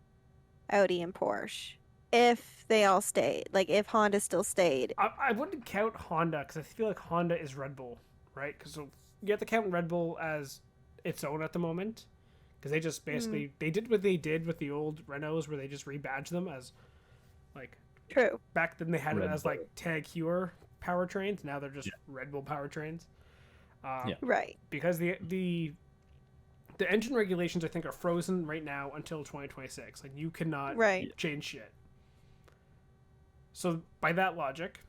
Audi, and Porsche. If they all stayed. Like, if Honda still stayed. I wouldn't count Honda because I feel like Honda is Red Bull, right? Because you have to count Red Bull as its own at the moment. Because they just basically, they did what they did with the old Renaults where they just rebadged them as, like... True. Back then they had Red it as, Bull. like, Tag Heuer powertrains. Now they're just Red Bull powertrains. Right. Because the engine regulations, I think, are frozen right now until 2026. Like, you cannot change shit. So, by that logic,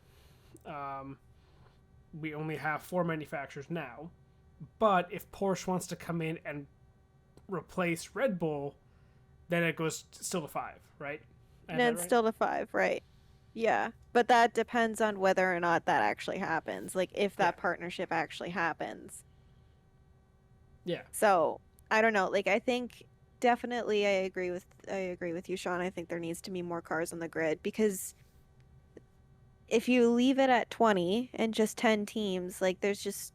we only have 4 manufacturers now. But if Porsche wants to come in and replace Red Bull, then it goes still to 5, right? And it's still to 5, right? Yeah. But that depends on whether or not that actually happens. Like, if that partnership actually happens. Yeah. So, I don't know. Like, I think definitely I agree with you, Sean. I think there needs to be more cars on the grid because if you leave it at 20 and just 10 teams, like, there's just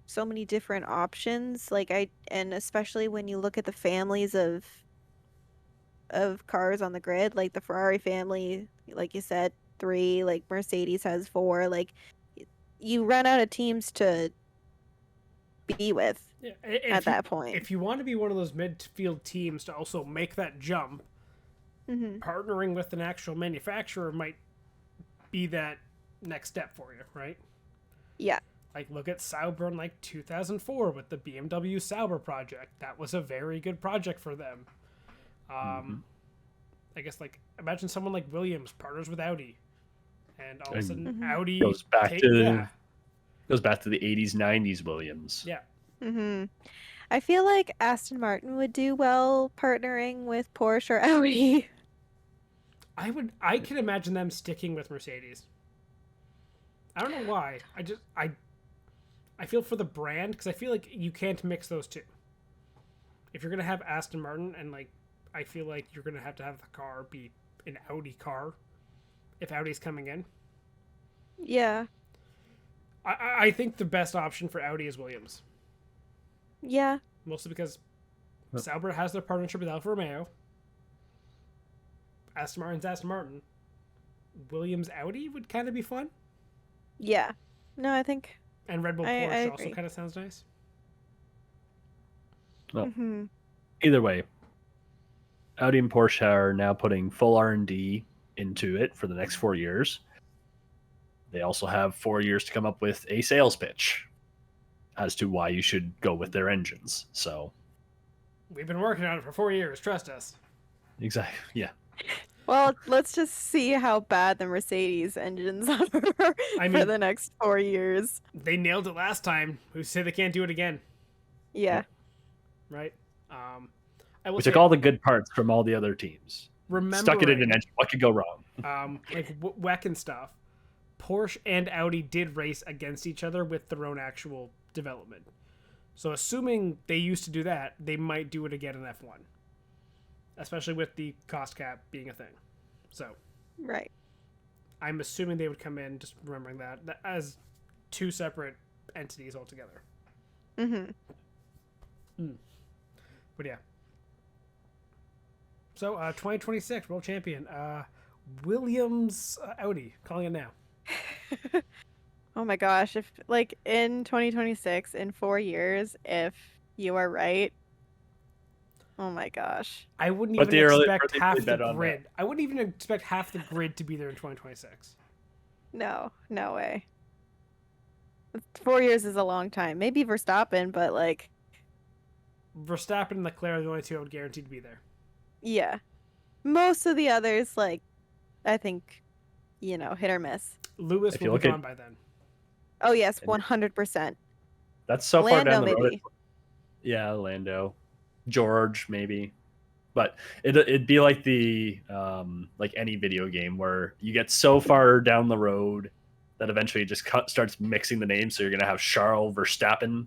so many different options. Like, and especially when you look at the families of cars on the grid, like the Ferrari family, like you said, 3, like Mercedes has 4, like you run out of teams to be with at that point. If you want to be one of those midfield teams to also make that jump, partnering with an actual manufacturer might be that next step for you, right? Yeah. Like, look at Sauber in, like, 2004 with the BMW Sauber project. That was a very good project for them. I guess, like, imagine someone like Williams partners with Audi. And all of a sudden, Audi goes back to Goes back to the 80s, 90s Williams. Yeah. Mm-hmm. I feel like Aston Martin would do well partnering with Porsche or Audi. I can imagine them sticking with Mercedes. I don't know why. I feel for the brand because I feel like you can't mix those two. If you're gonna have Aston Martin and like, I feel like you're gonna have to have the car be an Audi car if Audi's coming in. Yeah. I think the best option for Audi is Williams. Yeah. Mostly because Sauber has their partnership with Alfa Romeo. Aston Martin's Aston Martin. Williams Audi would kind of be fun. Yeah. No, I think. And Red Bull I Porsche also agree. kind of sounds nice. Well, Mm-hmm. either way, Audi and Porsche are now putting full R&D into it for the next 4 years. They also have 4 years to come up with a sales pitch as to why you should go with their engines. So, We've been working on it for 4 years. Trust us. exactly, yeah. Well, let's just see how bad the Mercedes engines are for mean- the next 4 years. They nailed it last time. Who say they can't do it again? Yeah. Right. I will We say, took all the good parts from all the other teams, stuck it in an engine. What could go wrong? like WEC and stuff. Porsche and Audi did race against each other with their own actual development. So assuming they used to do that, they might do it again in F1. Especially with the cost cap being a thing. So Right. I'm assuming they would come in, just remembering that as two separate entities altogether. Mm-hmm. But yeah. So 2026 world champion, Williams Audi, calling it now. Oh my gosh, if like in 2026, in 4 years, if you are right, oh my gosh. I wouldn't But even the early expect birthday half play bet the on grid. I wouldn't even expect half the grid to be there in 2026. No, no way. 4 years is a long time. Maybe Verstappen, but like, Verstappen and Leclerc are the only two I would guarantee to be there. yeah. Most of the others, like, I think, hit or miss. Lewis If you will be look at- gone by then. Oh yes, 100%. That's so far Lando, down the road. maybe. Yeah, Lando, George, maybe. But it'd be like the like any video game where you get so far down the road that eventually it just starts mixing the names. So you're gonna have Charles Verstappen,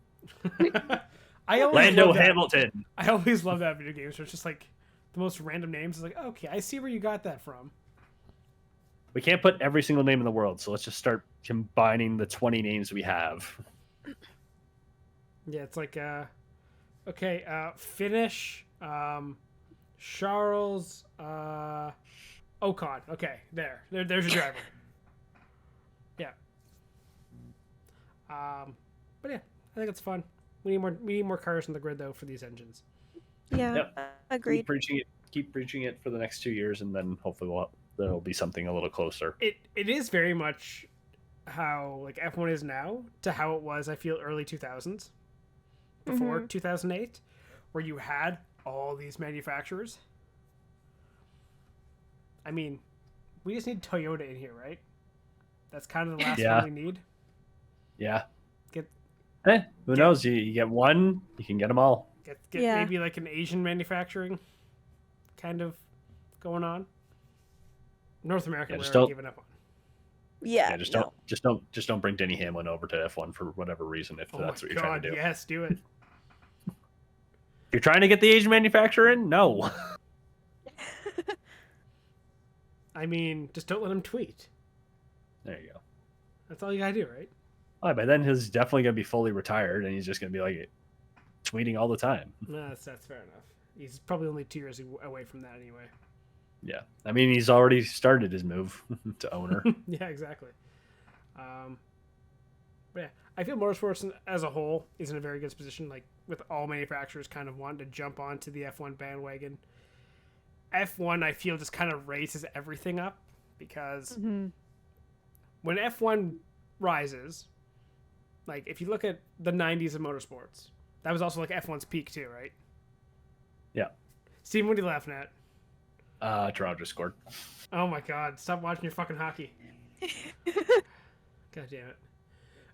I always Lando love that. Hamilton. I always love that video games where it's just like the most random names. It's like, okay, I see where you got that from. We can't put every single name in the world, so let's just start combining the 20 names we have. Yeah, it's like finish Charles Ocon. Okay, there's your driver. Yeah. But yeah, I think it's fun. We need more cars in the grid though for these engines. Yeah, Yep. agreed. Keep preaching it for the next 2 years, and then hopefully there'll be something a little closer. It is very much how like F1 is now to how it was. I feel early 2000s, before 2008, where you had all these manufacturers. I mean, we just need Toyota in here, right? That's kind of the last Yeah. one we need. Yeah. Get Who knows? You get one, you can get them all. get Yeah. maybe like an Asian manufacturing kind of going on. North America, Yeah, we're just already don't- giving up on. Yeah, Yeah, just no. don't bring Denny Hamlin over to F1 for whatever reason if Oh that's my what you're trying god, to do. yes, do it. If you're trying to get the Asian manufacturer in, no. I mean, just don't let him tweet. There you go. That's all you gotta do, right? All right, by then he's definitely gonna be fully retired, and he's just gonna be like tweeting all the time. No, that's fair enough. He's probably only 2 years away from that anyway. Yeah, I mean he's already started his move to owner. Yeah, exactly. But yeah, I feel motorsports as a whole is in a very good position. Like with all manufacturers kind of wanting to jump onto the F1 bandwagon. F1, I feel, just kind of raises everything up because when F1 rises, like if you look at the 90s of motorsports, that was also like F1's peak too, right? Yeah. Steven, what are you laughing at? Toronto just scored. Oh my god, stop watching your fucking hockey. God damn it.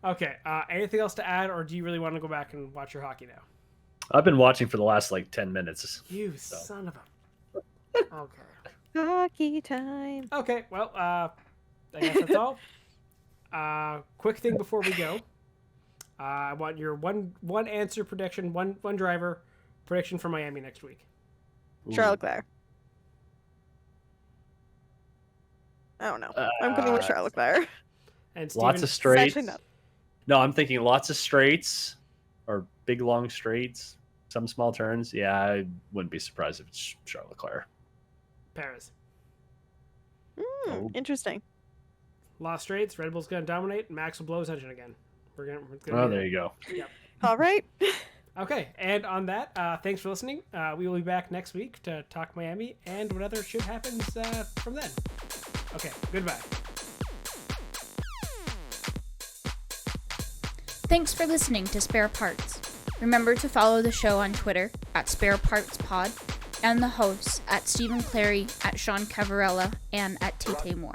Okay. Anything else to add, or do you really want to go back and watch your hockey now? I've been watching for the last like 10 minutes. You son of a. Okay. Hockey time. Okay. Well, I guess that's all. Quick thing before we go. I want your one answer prediction, one driver prediction for Miami next week. Charles Leclerc. I don't know. I'm going with Charles Leclerc. And Steven, Lots of straights. Actually, no. No, I'm thinking lots of straights or big long straights, some small turns. Yeah, I wouldn't be surprised if it's Charles Leclerc. Paris. Interesting. Lost straights. Red Bull's gonna dominate. Max will blow his engine again. We're gonna Oh, there you go. Yep. All right. Okay, and on that, thanks for listening. We will be back next week to talk Miami and what other shit happens from then. Okay, goodbye. Thanks for listening to Spare Parts. Remember to follow the show on Twitter at sparepartspod and the hosts at Stephen Clary, at Sean Cavarella, and at Tate Moore.